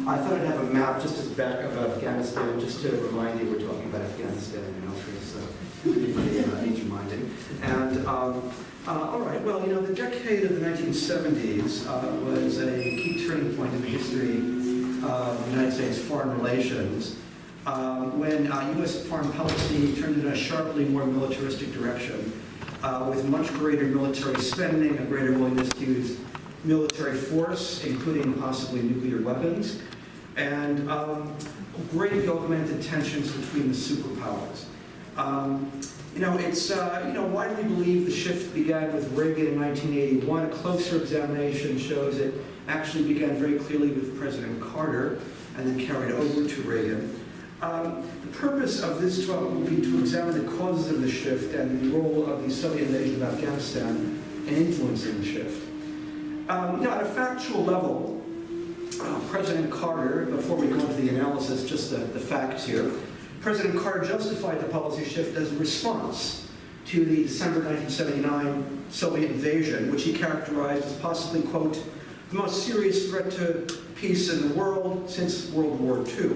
I thought I'd have a map just as back of Afghanistan, just to remind you we're talking about Afghanistan and military, so anybody needs reminding. And all right, well, you know, the decade of the 1970s was a key turning point in the history of the United States foreign relations, when U.S. foreign policy turned in a sharply more militaristic direction, with much greater military spending, a greater willingness to use military force, including possibly nuclear weapons, and greatly augmented tensions between the superpowers. You know, it's widely believed the shift began with Reagan in 1981. A closer examination shows it actually began very clearly with President Carter and then carried over to Reagan. The purpose of this talk will be to examine the causes of the shift and the role of the Soviet invasion of Afghanistan in influencing the shift. At a factual level, President Carter, before we go into the analysis, just the facts here, President Carter justified the policy shift as a response to the December 1979 Soviet invasion, which he characterized as possibly, quote, the most serious threat to peace in the world since World War II.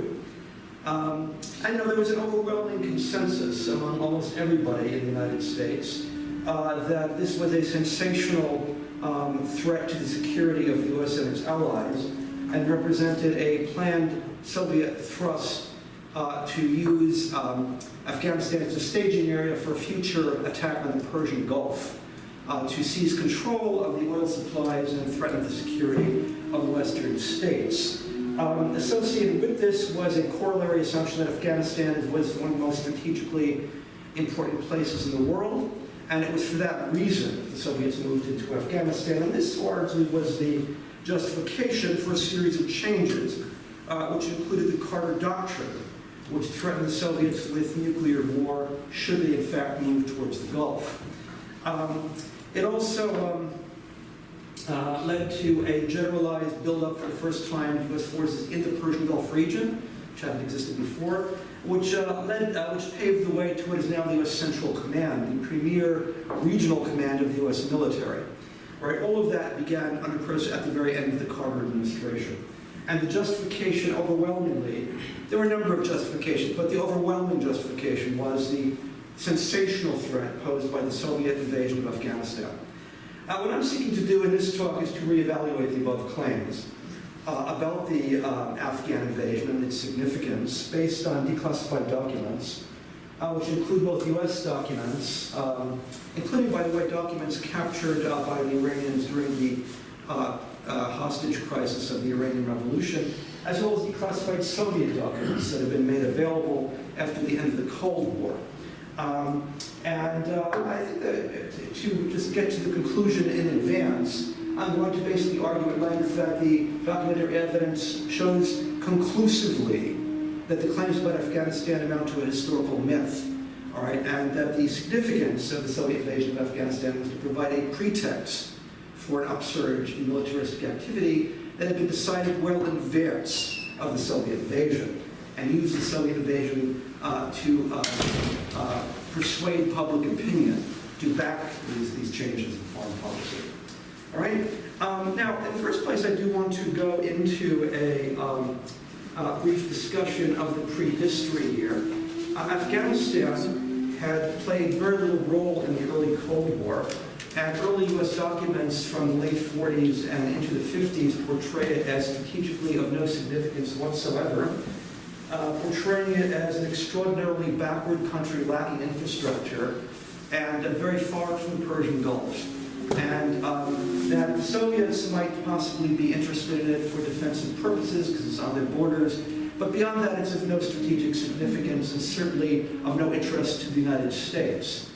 And there was an overwhelming consensus among almost everybody in the United States that this was a sensational threat to the security of the U.S. and its allies, and represented a planned Soviet thrust to use Afghanistan as a staging area for a future attack on the Persian Gulf, to seize control of the oil supplies and threaten the security of the Western states. Associated with this was a corollary assumption that Afghanistan was one of the most strategically important places in the world, and it was for that reason that the Soviets moved into Afghanistan. And this largely was the justification for a series of changes, which included the Carter Doctrine, which threatened the Soviets with nuclear war should they in fact move towards the Gulf. It also led to a generalized buildup for the first time of U.S. forces in the Persian Gulf region, which hadn't existed before, which paved the way to what is now the U.S. Central Command, the premier regional command of the U.S. military. Right, all of that began at the very end of the Carter administration. And the justification overwhelmingly, there were a number of justifications, but the overwhelming justification was the sensational threat posed by the Soviet invasion of Afghanistan. What I'm seeking to do in this talk is to reevaluate the above claims about the Afghan invasion and its significance based on declassified documents, which include both U.S. documents, including, by the way, documents captured by the Iranians during the hostage crisis of the Iranian Revolution, as well as declassified Soviet documents that have been made available after the end of the Cold War. I think that to just get to the conclusion in advance, I'm going to basically argue at length that the documentary evidence shows conclusively that the claims about Afghanistan amount to a historical myth, all right, and that the significance of the Soviet invasion of Afghanistan was to provide a pretext for an upsurge in militaristic activity that had been decided well in advance of the Soviet invasion, and used the Soviet invasion to persuade public opinion to back these changes in foreign policy. All right? Now, in the first place, I do want to go into a brief discussion of the prehistory here. Afghanistan had played very little role in the early Cold War, and early U.S. documents from the late 40s and into the 50s portray it as strategically of no significance whatsoever, portraying it as an extraordinarily backward country lacking infrastructure and very far from the Persian Gulf. And that the Soviets might possibly be interested in it for defensive purposes because it's on their borders, but beyond that it's of no strategic significance and certainly of no interest to the United States.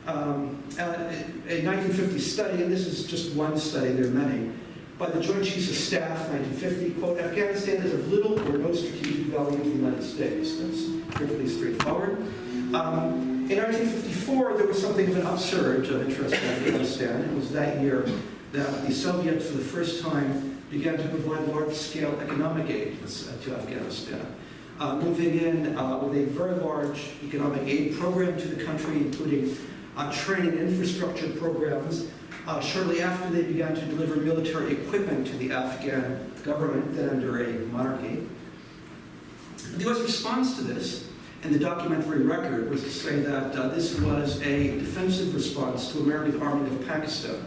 A 1950 study, and this is just one study, there are many, by the Joint Chiefs of Staff, 1950, quote, Afghanistan is of little or no strategic value to the United States. That's perfectly straightforward. In 1954, there was something of an upsurge of interest in Afghanistan. It was that year that the Soviets, for the first time, began to provide large-scale economic aid to Afghanistan, moving in with a very large economic aid program to the country, including training and infrastructure programs. Shortly after, they began to deliver military equipment to the Afghan government, then under a monarchy. The U.S. response to this, and the documentary record, was to say that this was a defensive response to American arming of Pakistan.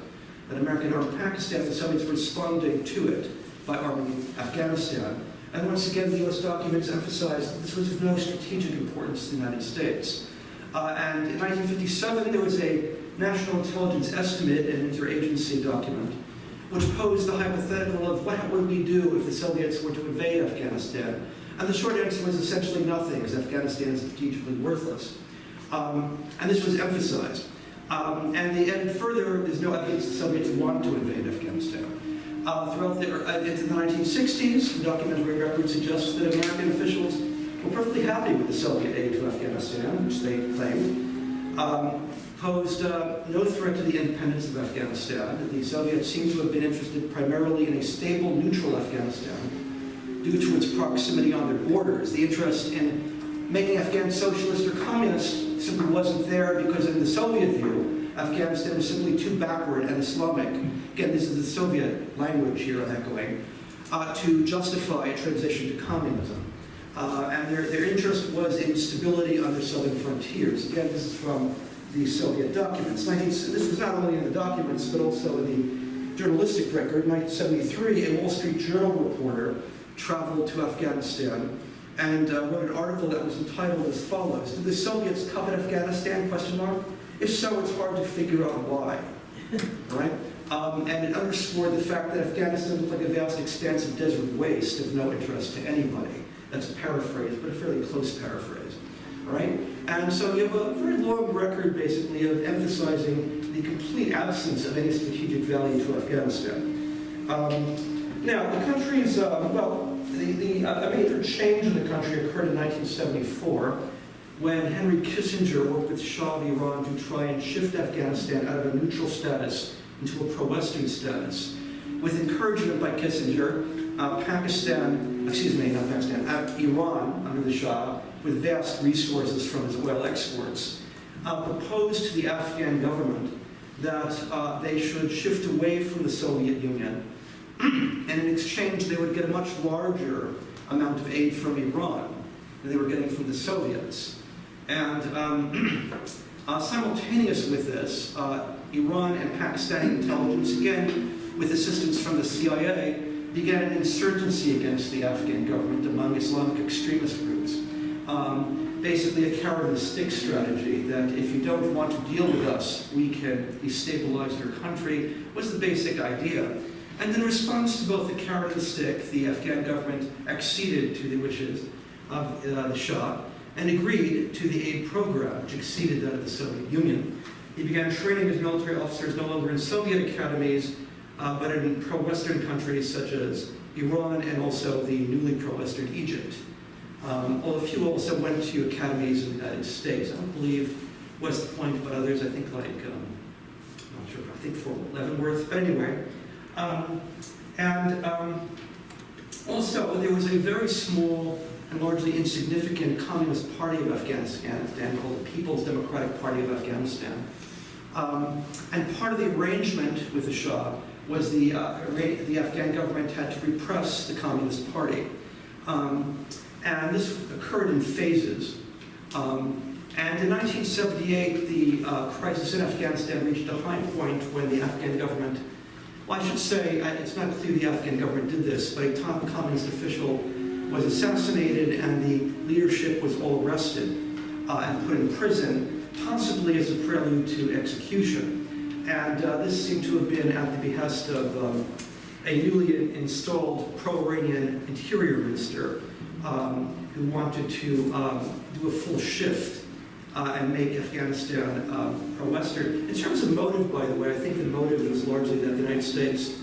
That American armed Pakistan, the Soviets were responding to it by arming Afghanistan. And once again, the U.S. documents emphasized that this was of no strategic importance to the United States. And in 1957, there was a National Intelligence Estimate, an interagency document, which posed the hypothetical of what would we do if the Soviets were to invade Afghanistan. And the short answer was essentially nothing, because Afghanistan is strategically worthless. And this was emphasized. And further, there's no evidence the Soviets want to invade Afghanistan. Throughout into the 1960s, the documentary record suggests that American officials were perfectly happy with the Soviet aid to Afghanistan, which they claimed, posed no threat to the independence of Afghanistan. That the Soviets seem to have been interested primarily in a stable, neutral Afghanistan due to its proximity on their borders. The interest in making Afghan socialist or communist simply wasn't there because in the Soviet view, Afghanistan was simply too backward and Islamic. Again, this is the Soviet language here I'm echoing, to justify a transition to communism. And their interest was in stability on their southern frontiers. Again, this is from the Soviet documents. This was not only in the documents, but also in the journalistic record. In 1973, a Wall Street Journal reporter traveled to Afghanistan and wrote an article that was entitled as follows: "Did the Soviets covet Afghanistan? If so, it's hard to figure out why." Right? And it underscored the fact that Afghanistan looked like a vast expanse of desert waste of no interest to anybody. That's a paraphrase, but a fairly close paraphrase. All right? And so you have a very long record, basically, of emphasizing the complete absence of any strategic value to Afghanistan. Now, the country's, a major change in the country occurred in 1974 when Henry Kissinger worked with Shah of Iran to try and shift Afghanistan out of a neutral status into a pro-Western status. With encouragement by Kissinger, Iran, under the Shah, with vast resources from its oil exports, proposed to the Afghan government that they should shift away from the Soviet Union, and in exchange they would get a much larger amount of aid from Iran than they were getting from the Soviets. And simultaneous with this, Iran and Pakistani intelligence, again with assistance from the CIA, began an insurgency against the Afghan government among Islamic extremist groups. Basically a carrot and a stick strategy, that if you don't want to deal with us, we can destabilize your country, was the basic idea. And in response to both the carrot and the stick, the Afghan government acceded to the wishes of the Shah and agreed to the aid program, which exceeded that of the Soviet Union. He began training his military officers no longer in Soviet academies, but in pro-Western countries such as Iran and also the newly pro-Western Egypt. Although a few also went to academies in the United States. I don't believe West Point, but others, I think I'm not sure, I think Fort Leavenworth, but anyway. Also, there was a very small and largely insignificant Communist Party of Afghanistan called the People's Democratic Party of Afghanistan. And part of the arrangement with the Shah was the Afghan government had to repress the Communist Party. And this occurred in phases. And in 1978, the crisis in Afghanistan reached a high point when the Afghan government, well, I should say, it's not clear the Afghan government did this, but a top communist official was assassinated and the leadership was all arrested and put in prison, possibly as a prelude to execution. And this seemed to have been at the behest of a newly installed pro-Iranian interior minister who wanted to do a full shift and make Afghanistan pro-Western. In terms of motive, by the way, I think the motive was largely that the United States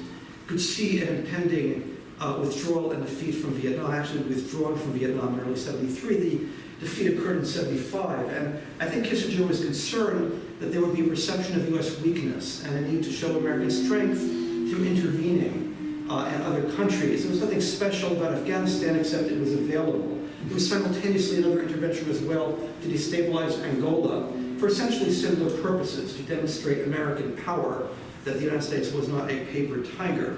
could see an impending withdrawal and defeat from Vietnam, actually withdrawn from Vietnam in early '73. The defeat occurred in '75, and I think Kissinger was concerned that there would be a perception of U.S. weakness and a need to show American strength through intervening in other countries. There was nothing special about Afghanistan except it was available. It was simultaneously another intervention as well to destabilize Angola for essentially similar purposes, to demonstrate American power, that the United States was not a paper tiger.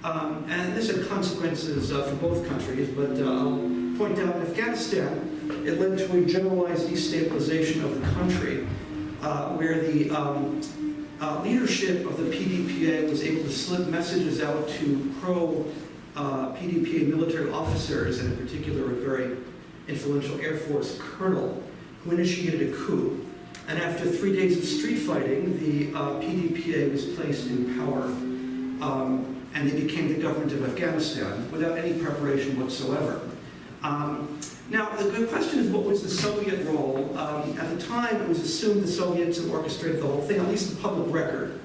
And this had consequences for both countries, but I'll point out in Afghanistan, it led to a generalized destabilization of the country, where the leadership of the PDPA was able to slip messages out to pro-PDPA military officers, and in particular a very influential Air Force colonel, who initiated a coup. And after 3 days of street fighting, the PDPA was placed in power, and they became the government of Afghanistan without any preparation whatsoever. Now, the question is, what was the Soviet role? At the time, it was assumed the Soviets had orchestrated the whole thing, at least the public record.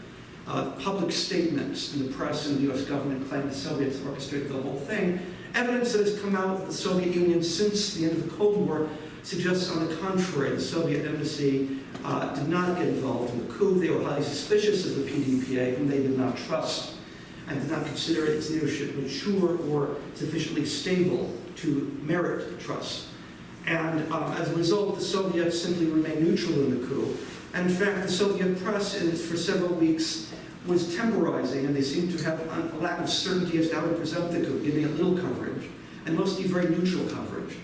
Public statements in the press and the US government claimed the Soviets orchestrated the whole thing. Evidence that has come out of the Soviet Union since the end of the Cold War suggests, on the contrary, the Soviet embassy did not get involved in the coup. They were highly suspicious of the PDPA, whom they did not trust, and did not consider its leadership mature or sufficiently stable to merit trust. And as a result, the Soviets simply remained neutral in the coup. And in fact, the Soviet press for several weeks was temporizing, and they seemed to have a lack of certainty as to how to present the coup, giving it little coverage, and mostly very neutral coverage.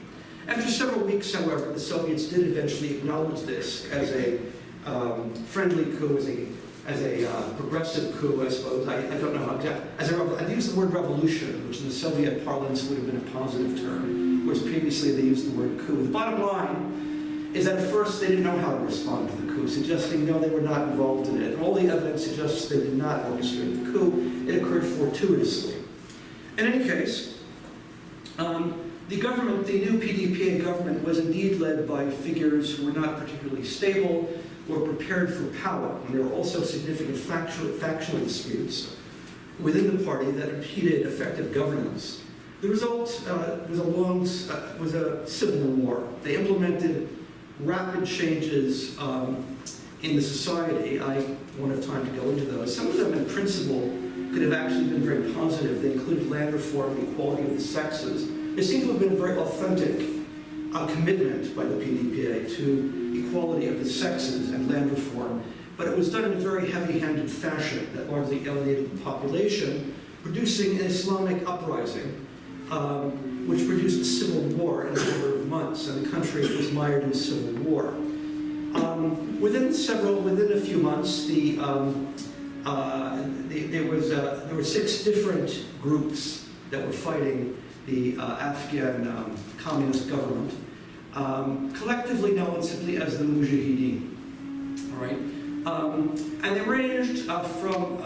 After several weeks, however, the Soviets did eventually acknowledge this as a friendly coup, as a progressive coup, I suppose. I don't know how exactly. I use the word revolution, which in the Soviet parlance would have been a positive term, whereas previously they used the word coup. The bottom line is that at first they didn't know how to respond to the coup, suggesting no, they were not involved in it. And all the evidence suggests they did not orchestrate the coup. It occurred fortuitously. In any case, the new PDPA government was indeed led by figures who were not particularly stable or prepared for power. And there were also significant factional disputes within the party that impeded effective governance. The result was a civil war. They implemented rapid changes in the society. I won't have time to go into those. Some of them, in principle, could have actually been very positive. They included land reform, equality of the sexes. There seemed to have been a very authentic commitment by the PDPA to equality of the sexes and land reform, but it was done in a very heavy-handed fashion that largely alienated the population, producing an Islamic uprising, which produced a civil war in a number of months, and the country was mired in a civil war. Within a few months, there were 6 different groups that were fighting the Afghan communist government, collectively known simply as the Mujahideen. All right, and they ranged from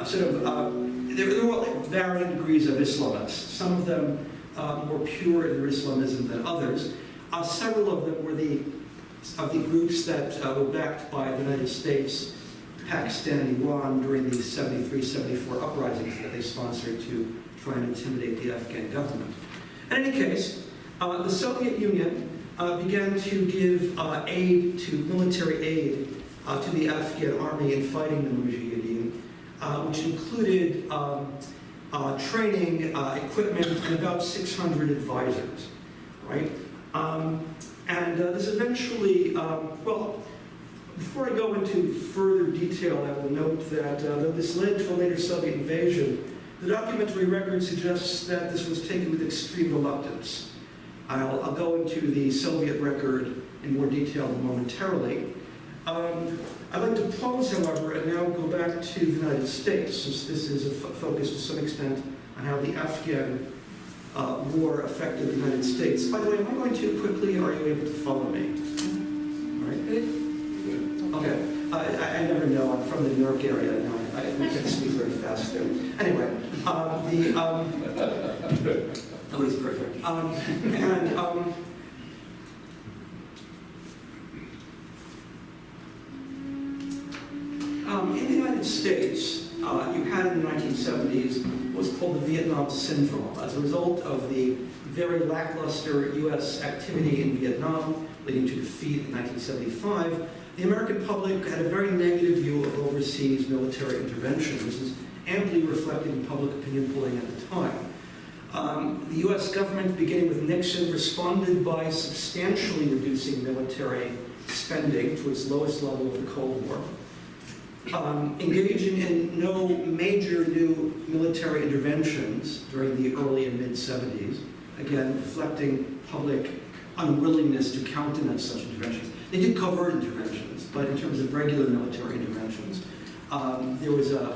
there were varying degrees of Islamists. Some of them more pure in their Islamism than others. Several of them were of the groups that were backed by the United States, Pakistan, and Iran during the 73-74 uprisings that they sponsored to try and intimidate the Afghan government. In any case, the Soviet Union began to give military aid to the Afghan army in fighting the Mujahideen, which included training, equipment, and about 600 advisors, right? This eventually, before I go into further detail, I will note that though this led to a later Soviet invasion, the documentary record suggests that this was taken with extreme reluctance. I'll go into the Soviet record in more detail momentarily. I'd like to pause, however, and now go back to the United States, since this is a focus to some extent on how the Afghan war affected the United States. By the way, am I going too quickly, or are you able to follow me? All right. Good. Okay. I never know. I'm from the New York area. No, I can't speak very fast there. Anyway, at least perfect. In the United States, you had in the 1970s what was called the Vietnam Syndrome as a result of the very lackluster U.S. activity in Vietnam, leading to defeat in 1975. The American public had a very negative view of overseas military intervention. This is amply reflected in public opinion polling at the time. The U.S. government, beginning with Nixon, responded by substantially reducing military spending to its lowest level of the Cold War. engaging in no major new military interventions during the early and mid-70s, again, reflecting public unwillingness to countenance such interventions. They did covert interventions, but in terms of regular military interventions, there was a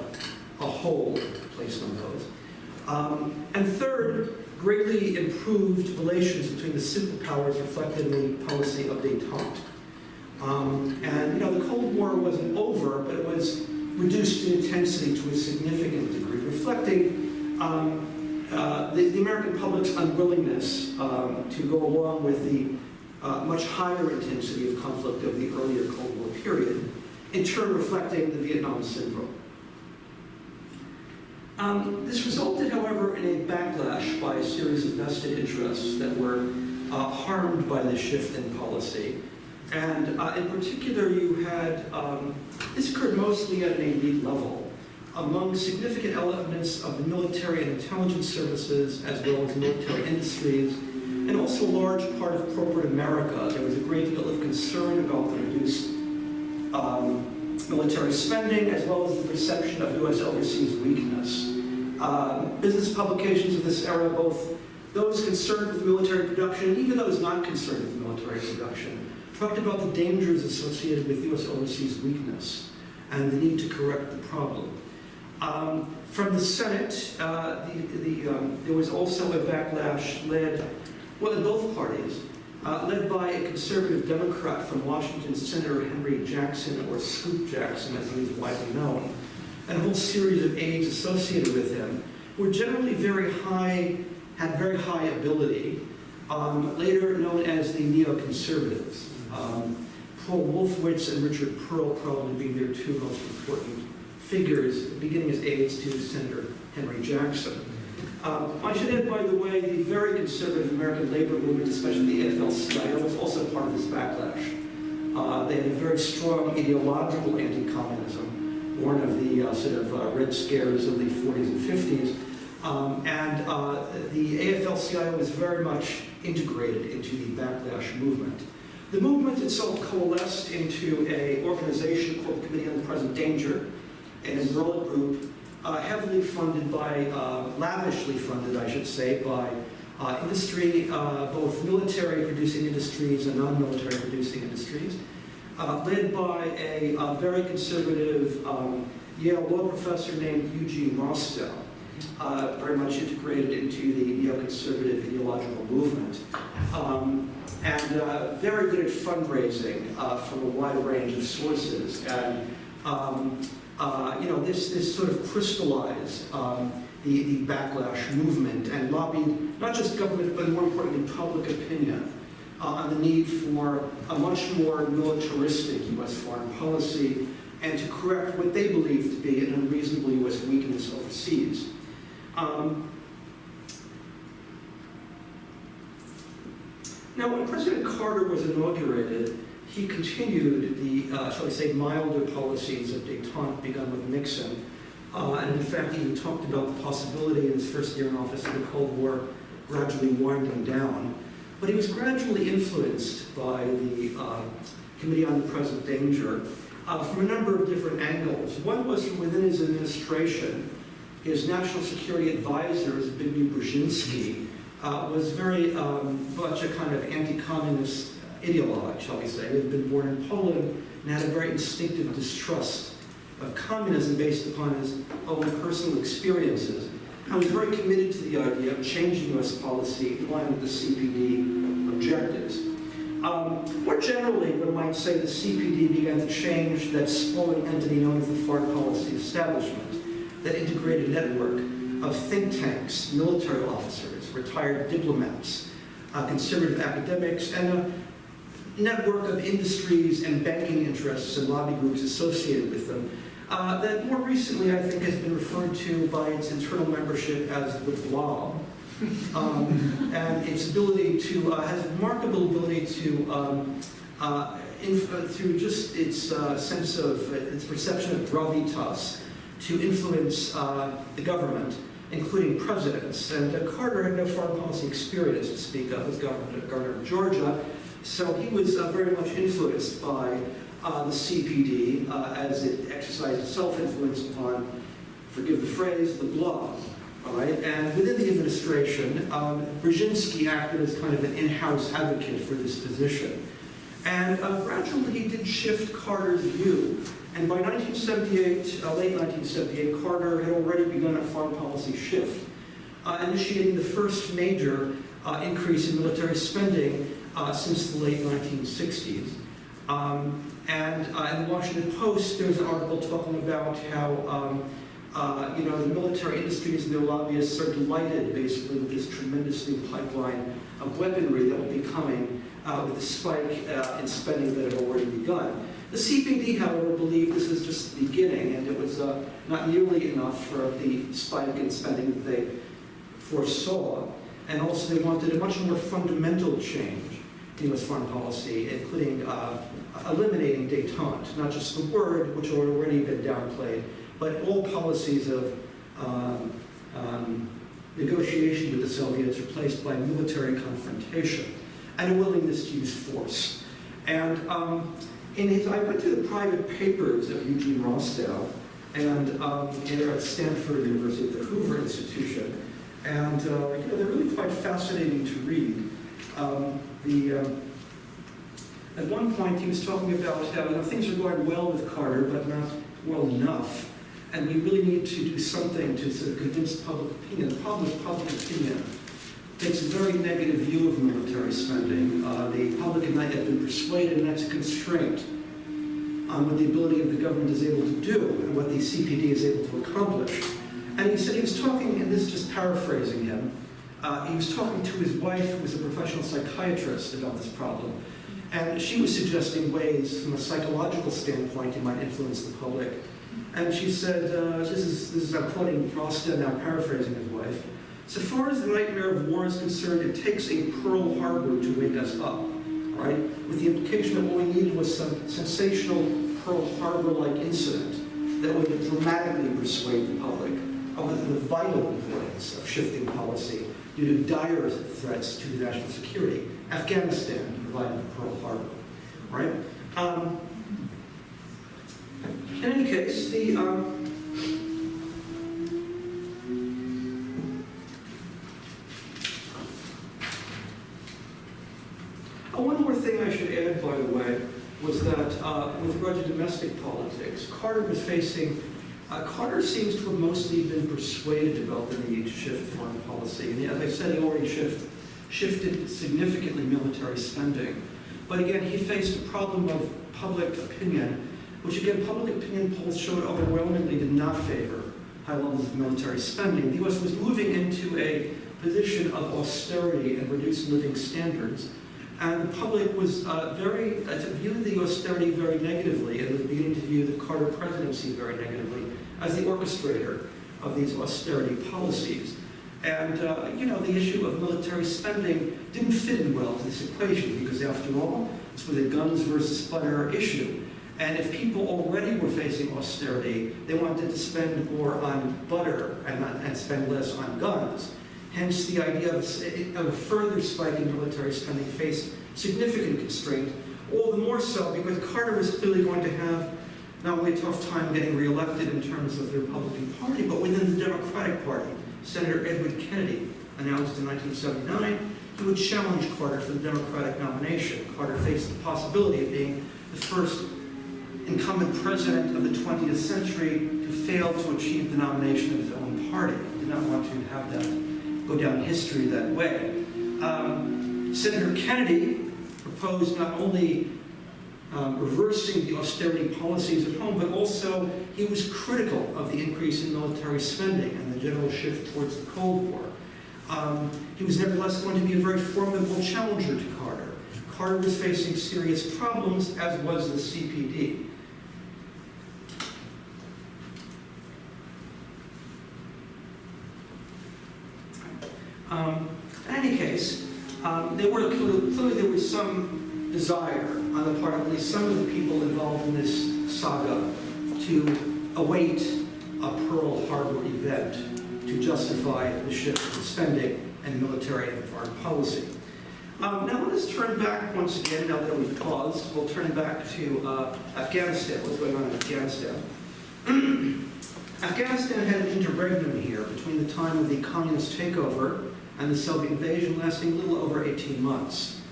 hold placed on those. And third, greatly improved relations between the superpowers reflected in the policy of détente. And the Cold War wasn't over, but it was reduced in intensity to a significant degree, reflecting the American public's unwillingness to go along with the much higher intensity of conflict of the earlier Cold War period, in turn reflecting the Vietnam syndrome. This resulted, however, in a backlash by a series of vested interests that were harmed by this shift in policy. And in particular, you had, this occurred mostly at an elite level, among significant elements of the military and intelligence services, as well as military industries, and also a large part of corporate America. There was a great deal of concern about the reduced military spending, as well as the perception of U.S. overseas weakness. Business publications of this era, both those concerned with military production and even those not concerned with military production, talked about the dangers associated with U.S. overseas weakness and the need to correct the problem. From the Senate, there was also a backlash led, well, in both parties, led by a conservative Democrat from Washington, Senator Henry Jackson, or Scoop Jackson, as he was widely known, and a whole series of aides associated with him were generally very high, had very high ability, later known as the neoconservatives. Paul Wolfowitz and Richard Pearl probably being their two most important figures, beginning as aides to Senator Henry Jackson. I should add, by the way, the very conservative American labor movement, especially the AFL-CIO, was also part of this backlash. They had a very strong ideological anti-communism, born of the Red Scares of the 40s and 50s. The AFL-CIO was very much integrated into the backlash movement. The movement itself coalesced into an organization called the Committee on the Present Danger, an umbrella group heavily funded by, lavishly funded, I should say, by industry, both military producing industries and non-military producing industries, led by a very conservative Yale law professor named Eugene Rostow, very much integrated into the neoconservative ideological movement, and very good at fundraising from a wide range of sources. And this sort of crystallized the backlash movement and lobbied not just government, but more importantly, public opinion on the need for a much more militaristic U.S. foreign policy and to correct what they believed to be an unreasonable U.S. weakness overseas. Now, when President Carter was inaugurated, he continued the, shall we say, milder policies of détente begun with Nixon, and in fact even talked about the possibility in his first year in office of the Cold War gradually winding down. But he was gradually influenced by the Committee on the Present Danger from a number of different angles. One was from within his administration. His national security advisor, Zbigniew Brzezinski, was very much a kind of anti-communist ideologue, shall we say. He had been born in Poland and had a very instinctive distrust of communism based upon his own personal experiences. And was very committed to the idea of changing U.S. policy in line with the CPD objectives. More generally, one might say the CPD began to change that sprawling entity known as the Foreign Policy Establishment, that integrated network of think tanks, military officers, retired diplomats, conservative academics, and a network of industries and banking interests and lobby groups associated with them, that more recently I think has been referred to by its internal membership as the blob, and its ability to, has a remarkable ability to, through just its sense of, its perception of gravitas, to influence the government, including presidents. And Carter had no foreign policy experience to speak of as governor of Georgia, so he was very much influenced by the CPD as it exercised self-influence upon, forgive the phrase, the blah. All right, and within the administration, Brzezinski acted as kind of an in-house advocate for this position. And gradually he did shift Carter's view. And by 1978, late 1978, Carter had already begun a foreign policy shift, initiating the first major increase in military spending since the late 1960s. And in the Washington Post, there's an article talking about how the military industries and their lobbyists are delighted, basically, with this tremendous new pipeline of weaponry that will be coming with the spike in spending that had already begun. The CPD, however, believed this was just the beginning, and it was not nearly enough for the spike in spending that they foresaw. And also they wanted a much more fundamental change in U.S. foreign policy, including eliminating détente, not just the word, which had already been downplayed, but all policies of negotiation with the Soviets replaced by military confrontation and a willingness to use force. And I went through the private papers of Eugene Rostow, and they're at Stanford University at the Hoover Institution, and they're really quite fascinating to read. At one point, he was talking about how things are going well with Carter, but not well enough. And we really need to do something to sort of convince public opinion. The problem with public opinion takes a very negative view of military spending. The public had not yet been persuaded, and that's a constraint on what the ability of the government is able to do and what the CPD is able to accomplish. And he said he was talking, and this is just paraphrasing him, he was talking to his wife, who was a professional psychiatrist, about this problem. And she was suggesting ways, from a psychological standpoint, he might influence the public. And she said, this is I'm quoting Rostow now, paraphrasing his wife, so far as the nightmare of war is concerned, it takes a Pearl Harbor to wake us up, right? With the implication that what we needed was some sensational Pearl Harbor-like incident that would dramatically persuade the public of the vital importance of shifting policy due to dire threats to the national security. Afghanistan provided Pearl Harbor, right? In any case, one more thing I should add, by the way, was that with regard to domestic politics, Carter was facing, Carter seems to have mostly been persuaded about the need to shift foreign policy. And as I said, he already shifted significantly military spending. But again, he faced a problem of public opinion, which again, public opinion polls showed overwhelmingly did not favor high levels of military spending. The U.S. was moving into a position of austerity and reduced living standards. And the public was viewed the austerity very negatively, and was beginning to view the Carter presidency very negatively as the orchestrator of these austerity policies. And the issue of military spending didn't fit in well to this equation, because after all, this was a guns versus butter issue. And if people already were facing austerity, they wanted to spend more on butter and spend less on guns. Hence, the idea of a further spike in military spending faced significant constraint, all the more so because Carter was clearly going to have not only a tough time getting reelected in terms of the Republican Party, but within the Democratic Party. Senator Edward Kennedy announced in 1979 he would challenge Carter for the Democratic nomination. Carter faced the possibility of being the first incumbent president of the 20th century to fail to achieve the nomination of his own party. He did not want to have that go down history that way. Senator Kennedy proposed not only reversing the austerity policies at home, but also he was critical of the increase in military spending and the general shift towards the Cold War. He was nevertheless going to be a very formidable challenger to Carter. Carter was facing serious problems, as was the CPD. In any case, clearly there was some desire on the part of at least some of the people involved in this saga to await a Pearl Harbor event to justify the shift in spending and military and foreign policy. Now let us turn back once again, now that we've paused. We'll turn back to Afghanistan, what's going on in Afghanistan. Afghanistan had an interregnum here between the time of the communist takeover and the Soviet invasion, lasting a little over 18 months,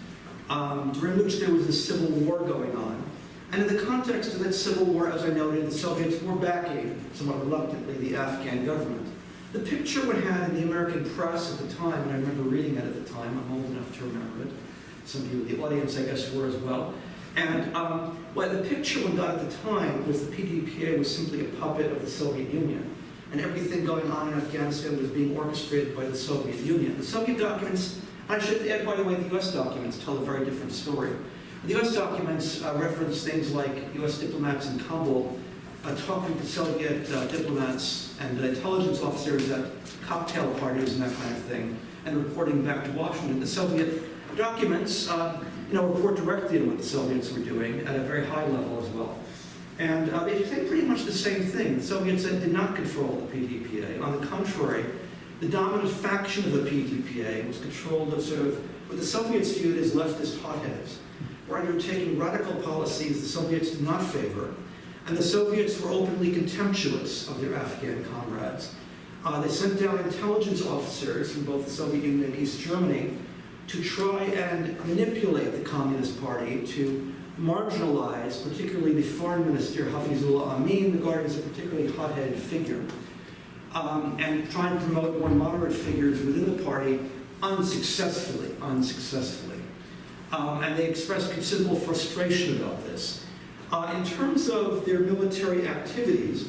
during which there was a civil war going on. And in the context of that civil war, as I noted, the Soviets were backing, somewhat reluctantly, the Afghan government. The picture one had in the American press at the time, and I remember reading it at the time, I'm old enough to remember it, some of you in the audience, I guess, were as well. And well, the picture one got at the time was the PDPA was simply a puppet of the Soviet Union, and everything going on in Afghanistan was being orchestrated by the Soviet Union. The Soviet documents, I should add, by the way, the US documents tell a very different story. The US documents reference things like US diplomats in Kabul talking to Soviet diplomats and intelligence officers at cocktail parties and that kind of thing, and reporting back to Washington. The Soviet documents report directly on what the Soviets were doing at a very high level as well. And they say pretty much the same thing. The Soviets did not control the PDPA. On the contrary, the dominant faction of the PDPA was controlled of sort of what the Soviets viewed as leftist hotheads, were undertaking radical policies the Soviets did not favor, and the Soviets were openly contemptuous of their Afghan comrades. They sent down intelligence officers from both the Soviet Union and East Germany to try and manipulate the Communist Party to marginalize, particularly the foreign minister, Hafizullah Amin, regarded as a particularly hot-headed figure, and try and promote more moderate figures within the party unsuccessfully. And they expressed considerable frustration about this. In terms of their military activities,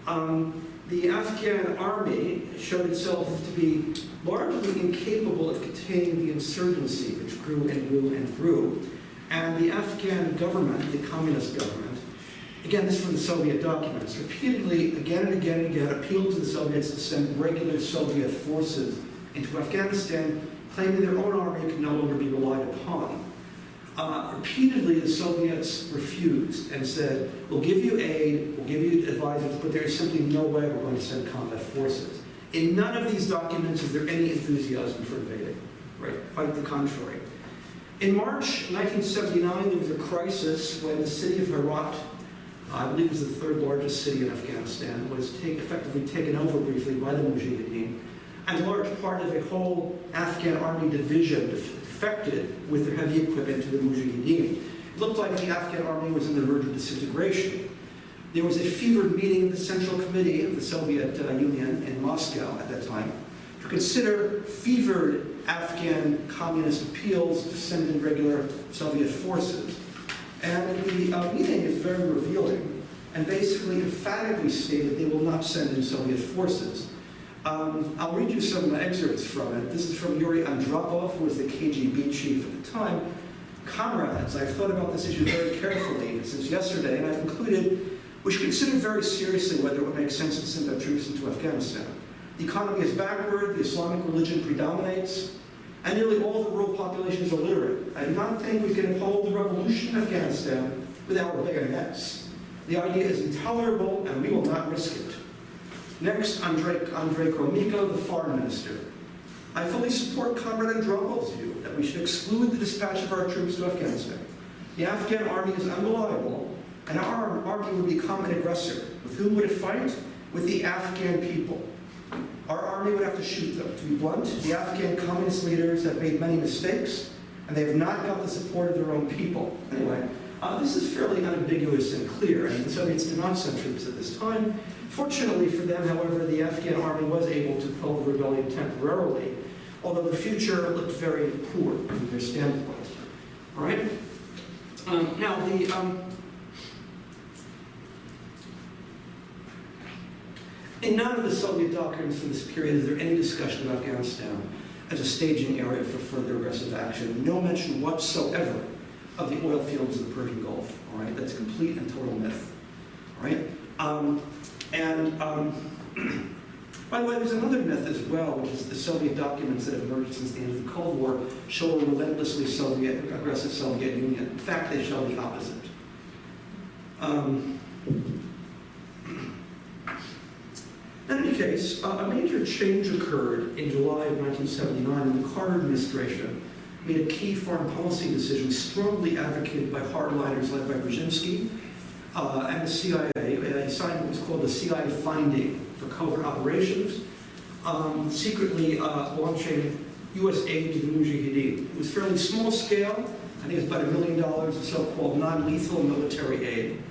the Afghan army showed itself to be largely incapable of containing the insurgency, which grew and grew and grew. And the Afghan government, the communist government, again, this is from the Soviet documents, repeatedly, again and again and again, appealed to the Soviets to send regular Soviet forces into Afghanistan, claiming their own army could no longer be relied upon. Repeatedly, the Soviets refused and said, we'll give you aid, we'll give you advisors, but there is simply no way we're going to send combat forces. In none of these documents is there any enthusiasm for invading, right? Quite the contrary. In March 1979, there was a crisis when the city of Herat, I believe it was the third largest city in Afghanistan, was effectively taken over briefly by the Mujahideen, and a large part of a whole Afghan army division defected with their heavy equipment to the Mujahideen. It looked like the Afghan army was on the verge of disintegration. There was a fevered meeting of the Central Committee of the Soviet Union in Moscow at that time to consider fevered Afghan communist appeals to send in regular Soviet forces. And the meeting is very revealing and basically emphatically stated they will not send in Soviet forces. I'll read you some excerpts from it. This is from Yuri Andropov, who was the KGB chief at the time. Comrades, I've thought about this issue very carefully since yesterday, and I've concluded we should consider very seriously whether it would make sense to send our troops into Afghanistan. The economy is backward, the Islamic religion predominates, and nearly all the rural population is illiterate. I do not think we can uphold the revolution in Afghanistan without our bayonets. The idea is intolerable, and we will not risk it. Next, Andrei Gromyko, the foreign minister. I fully support Comrade Andropov's view that we should exclude the dispatch of our troops to Afghanistan. The Afghan army is unreliable, and our army would become an aggressor. With whom would it fight? With the Afghan people. Our army would have to shoot them. To be blunt, the Afghan communist leaders have made many mistakes, and they have not got the support of their own people. Anyway, this is fairly unambiguous and clear, and the Soviets did not send troops at this time. Fortunately for them, however, the Afghan army was able to quell the rebellion temporarily, although the future looked very poor from their standpoint. All right? In none of the Soviet documents from this period is there any discussion of Afghanistan as a staging area for further aggressive action. No mention whatsoever of the oil fields of the Persian Gulf. All right, that's a complete and total myth. All right, by the way, there's another myth as well, which is the Soviet documents that have emerged since the end of the Cold War show a relentlessly aggressive Soviet Union. In fact, they show the opposite. In any case, a major change occurred in July of 1979 when the Carter administration made a key foreign policy decision strongly advocated by hardliners led by Brzezinski and the CIA. He signed what was called the CIA finding for covert operations, secretly launching U.S. aid to the Mujahideen. It was fairly small scale. I think it was about $1 million of so-called non-lethal military aid.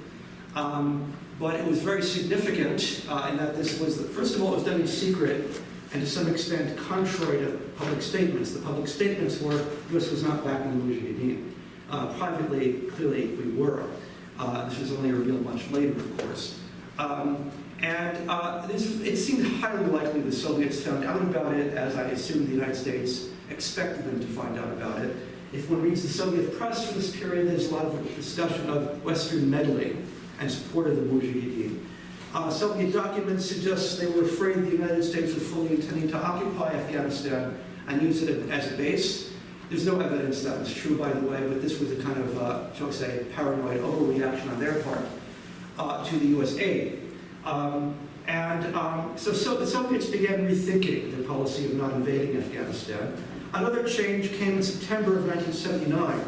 But it was very significant in that this was, first of all, it was done in secret and to some extent contrary to public statements. The public statements were the U.S. was not backing the Mujahideen. Privately, clearly, we were. This was only revealed much later, of course. It seemed highly likely the Soviets found out about it, as I assume the United States expected them to find out about it. If one reads the Soviet press for this period, there's a lot of discussion of Western meddling and support of the Mujahideen. Soviet documents suggest they were afraid the United States was fully intending to occupy Afghanistan and use it as a base. There's no evidence that was true, by the way, but this was a kind of, shall we say, paranoid overreaction on their part to the U.S. aid. So the Soviets began rethinking their policy of not invading Afghanistan. Another change came in September of 1979,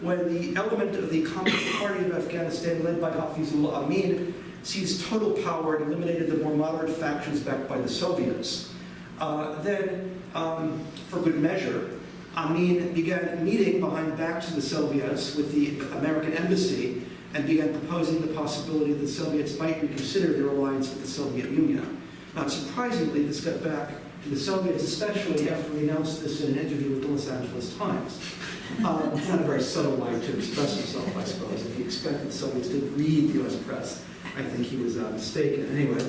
when the element of the Communist Party of Afghanistan, led by Hafizullah Amin, seized total power and eliminated the more moderate factions backed by the Soviets. Then, for good measure, Amin began meeting behind the backs of the Soviets with the American embassy and began proposing the possibility that the Soviets might reconsider their alliance with the Soviet Union. Not surprisingly, this got back to the Soviets, especially after we announced this in an interview with the Los Angeles Times. Not a very subtle way to express himself, I suppose. If he expected the Soviets to read the US press, I think he was mistaken. Anyway,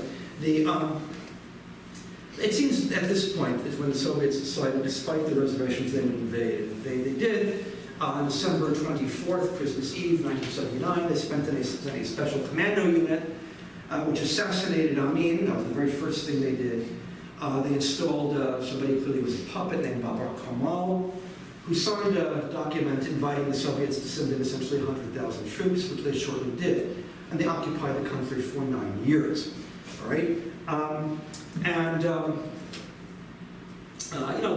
it seems at this point is when the Soviets decided, despite the reservations, they would invade. They did. On December 24th, Christmas Eve, 1979, they spent in a special commando unit, which assassinated Amin. That was the very first thing they did. They installed somebody who clearly was a puppet named Babar Kamal, who signed a document inviting the Soviets to send in essentially 100,000 troops, which they shortly did. And they occupied the country for 9 years. All right?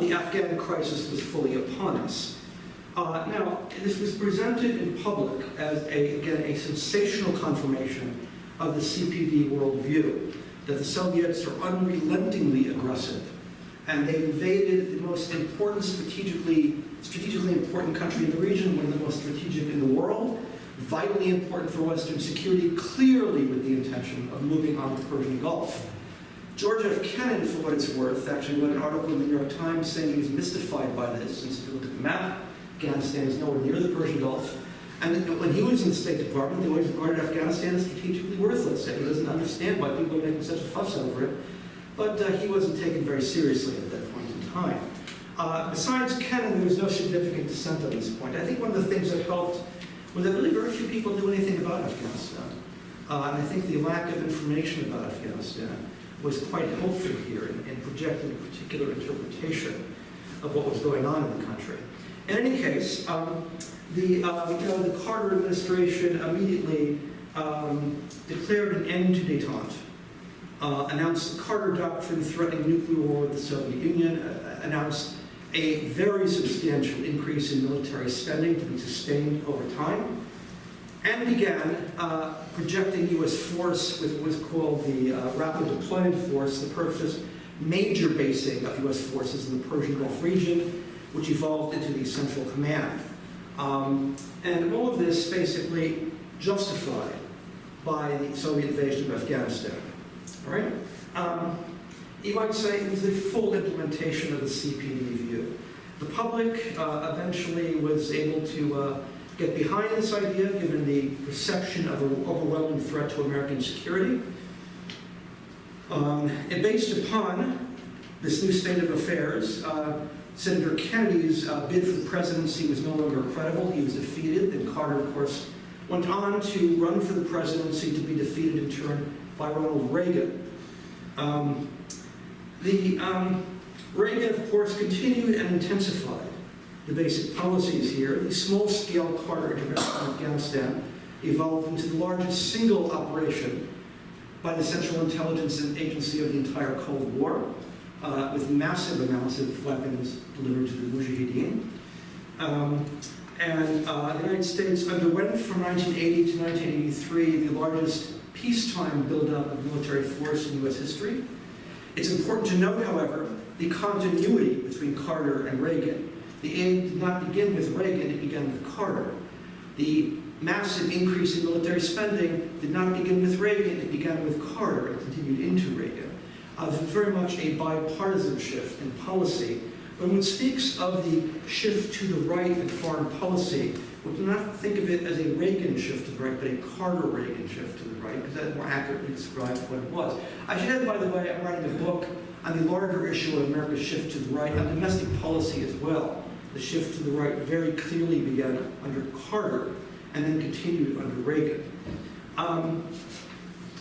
The Afghan crisis was fully upon us. Now, this was presented in public as, a sensational confirmation of the CPD worldview, that the Soviets are unrelentingly aggressive, and they invaded the most important, strategically important country in the region, one of the most strategic in the world, vitally important for Western security, clearly with the intention of moving on to the Persian Gulf. George F. Kennan, for what it's worth, actually wrote an article in the New York Times saying he was mystified by this, since if you look at the map, Afghanistan is nowhere near the Persian Gulf. And when he was in the State Department, they always regarded Afghanistan as strategically worthless, and he doesn't understand why people are making such a fuss over it. But he wasn't taken very seriously at that point in time. Besides Kennan, there was no significant dissent on this point. I think one of the things that helped was that really very few people knew anything about Afghanistan. And I think the lack of information about Afghanistan was quite helpful here in projecting a particular interpretation of what was going on in the country. In any case, the Carter administration immediately declared an end to détente, announced the Carter Doctrine threatening nuclear war with the Soviet Union, announced a very substantial increase in military spending to be sustained over time, and began projecting U.S. force with what was called the Rapid Deployment Force, the first major basing of U.S. forces in the Persian Gulf region, which evolved into the Central Command. And all of this basically justified by the Soviet invasion of Afghanistan. All right? You might say it was the full implementation of the CPD view. The public eventually was able to get behind this idea, given the perception of an overwhelming threat to American security. And based upon this new state of affairs, Senator Kennedy's bid for the presidency was no longer credible. He was defeated, and Carter, of course, went on to run for the presidency to be defeated in turn by Ronald Reagan. Reagan, of course, continued and intensified the basic policies here. The small-scale Carter intervention in Afghanistan evolved into the largest single operation by the Central Intelligence Agency of the entire Cold War, with massive amounts of weapons delivered to the Mujahideen. The United States underwent from 1980 to 1983 the largest peacetime buildup of military force in U.S. history. It's important to note, however, the continuity between Carter and Reagan. The aid did not begin with Reagan, it began with Carter. The massive increase in military spending did not begin with Reagan, it began with Carter and continued into Reagan. This was very much a bipartisan shift in policy. When one speaks of the shift to the right in foreign policy, we do not think of it as a Reagan shift to the right, but a Carter-Reagan shift to the right, because that more accurately describes what it was. I should add, by the way, I'm writing a book on the larger issue of America's shift to the right, on domestic policy as well. The shift to the right very clearly began under Carter and then continued under Reagan. In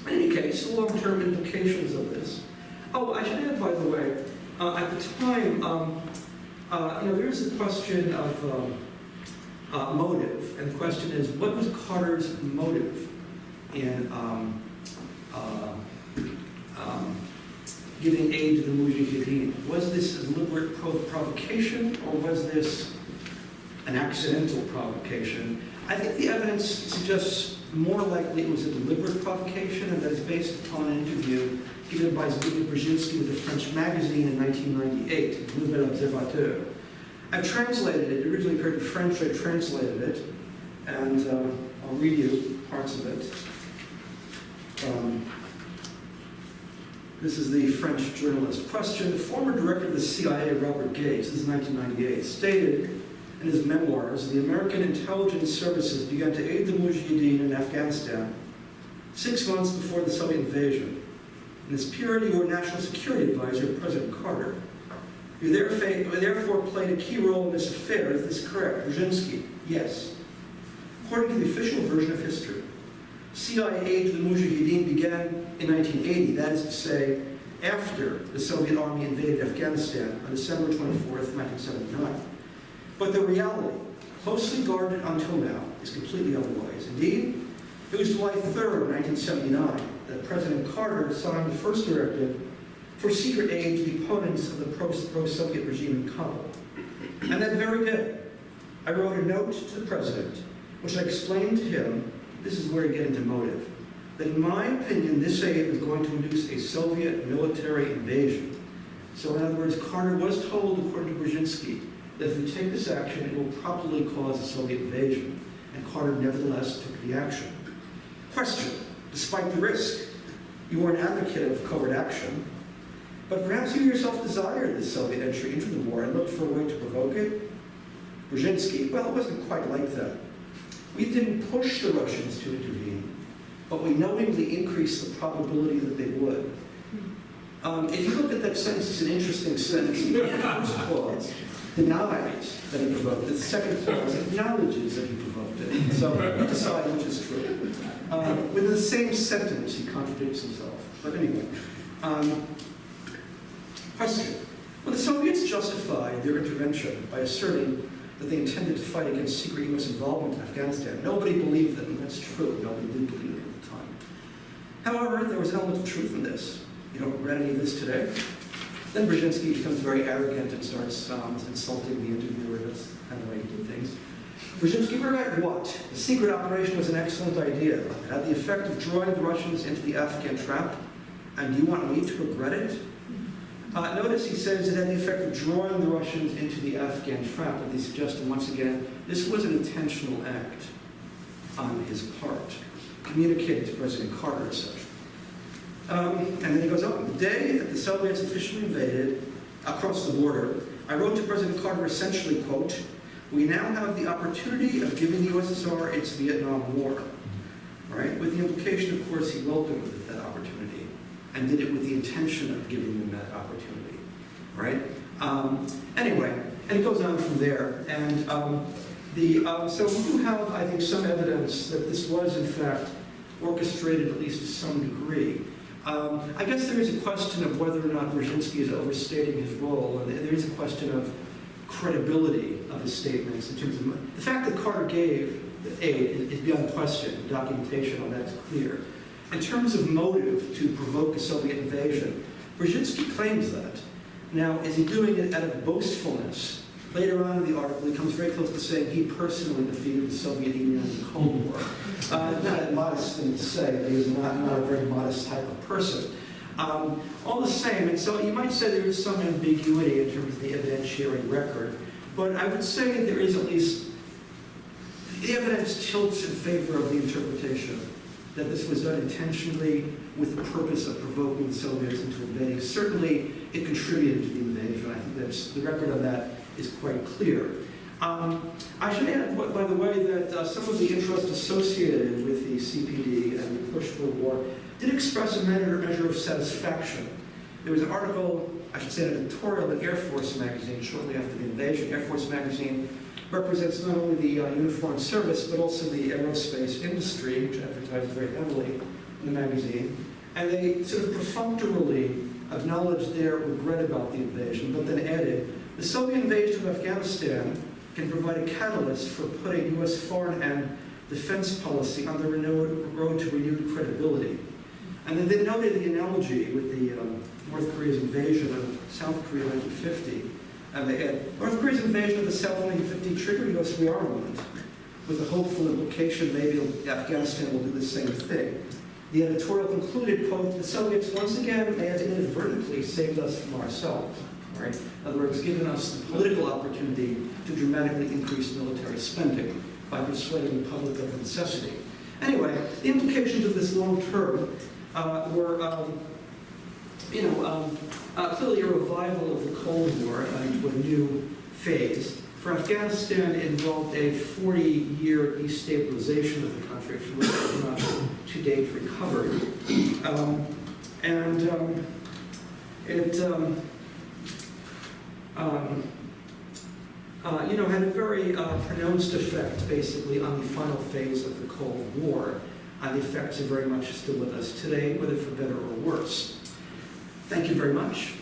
any case, the long-term implications of this. Oh, I should add, by the way, at the time, there's a question of motive, and the question is, what was Carter's motive in giving aid to the Mujahideen? Was this a deliberate provocation, or was this an accidental provocation? I think the evidence suggests more likely it was a deliberate provocation, and that is based upon an interview given by Zbigniew Brzezinski with a French magazine in 1998, Nouvel Observateur. I've translated it. It originally appeared in French. I translated it, and I'll read you parts of it. This is the French journalist. Question: the former director of the CIA, Robert Gates, this is 1998, stated in his memoirs, the American intelligence services began to aid the Mujahideen in Afghanistan 6 months before the Soviet invasion. In this period, you were National Security Advisor to President Carter. You therefore played a key role in this affair. Is this correct? Brzezinski: yes. According to the official version of history, CIA aid to the Mujahideen began in 1980, that is to say, after the Soviet army invaded Afghanistan on December 24th, 1979. But the reality, closely guarded until now, is completely otherwise. Indeed, it was July 3rd, 1979, that President Carter signed the first directive for secret aid to the opponents of the pro-Soviet regime in Kabul. And that very day, I wrote a note to the president, which I explained to him, this is where you get into motive, that in my opinion, this aid was going to induce a Soviet military invasion. So in other words, Carter was told, according to Brzezinski, that if we take this action, it will probably cause a Soviet invasion. And Carter nevertheless took the action. Question: despite the risk, you were an advocate of covert action, but perhaps you yourself desired the Soviet entry into the war and looked for a way to provoke it? Brzezinski: well, it wasn't quite like that. We didn't push the Russians to intervene, but we knowingly increased the probability that they would. If you look at that sentence, it's an interesting sentence. The first clause denies that he provoked it. The second clause acknowledges that he provoked it. So you decide which is true. Within the same sentence, he contradicts himself. But anyway. Question: well, the Soviets justified their intervention by asserting that they intended to fight against secret U.S. involvement in Afghanistan. Nobody believed them, and that's true. Nobody did believe it at the time. However, there was an element of truth in this. You don't regret any of this today? Then Brzezinski becomes very arrogant and starts insulting the interviewer. That's kind of the way he did things. Brzezinski: regret what? The secret operation was an excellent idea. It had the effect of drawing the Russians into the Afghan trap. And do you want me to regret it? Notice he says it had the effect of drawing the Russians into the Afghan trap, but they suggest, once again, this was an intentional act on his part, communicated to President Carter as such. And then he goes on. The day that the Soviets officially invaded across the border, I wrote to President Carter essentially, quote, we now have the opportunity of giving the USSR its Vietnam War. Right? With the implication, of course, he welcomed that opportunity and did it with the intention of giving them that opportunity. Right? Anyway, and it goes on from there. And so we do have, I think, some evidence that this was, in fact, orchestrated at least to some degree. I guess there is a question of whether or not Brzezinski is overstating his role, and there is a question of credibility of his statements in terms of the fact that Carter gave aid is beyond question. The documentation on that is clear. In terms of motive to provoke a Soviet invasion, Brzezinski claims that. Now, is he doing it out of boastfulness? Later on in the article, he comes very close to saying he personally defeated the Soviet Union in the Cold War. Not a modest thing to say, but he was not a very modest type of person. All the same, and so you might say there is some ambiguity in terms of the evidentiary record, but I would say there is at least, the evidence tilts in favor of the interpretation that this was done intentionally with the purpose of provoking the Soviets into invading. Certainly, it contributed to the invasion. I think that's, the record on that is quite clear. I should add, by the way, that some of the interest associated with the CPD and the push for war did express a measure of satisfaction. There was an article, I should say an editorial in Air Force magazine shortly after the invasion. Air Force magazine represents not only the uniformed service, but also the aerospace industry, which advertised very heavily in the magazine. And they sort of perfunctorily acknowledged their regret about the invasion, but then added, the Soviet invasion of Afghanistan can provide a catalyst for putting U.S. foreign and defense policy on the road to renewed credibility. And then they noted the analogy with the North Korea's invasion of South Korea in 1950. And they had North Korea's invasion of the South in 1950 triggered U.S. rearmament, with the hopeful implication maybe Afghanistan will do the same thing. The editorial concluded, quote, the Soviets once again may have inadvertently saved us from ourselves. Right? In other words, given us the political opportunity to dramatically increase military spending by persuading the public of the necessity. Anyway, the implications of this long term were, clearly a revival of the Cold War into a new phase. For Afghanistan, it involved a 40-year destabilization of the country, from which it has not to date recovered. It had a very pronounced effect, basically, on the final phase of the Cold War. And the effects are very much still with us today, whether for better or worse. Thank you very much.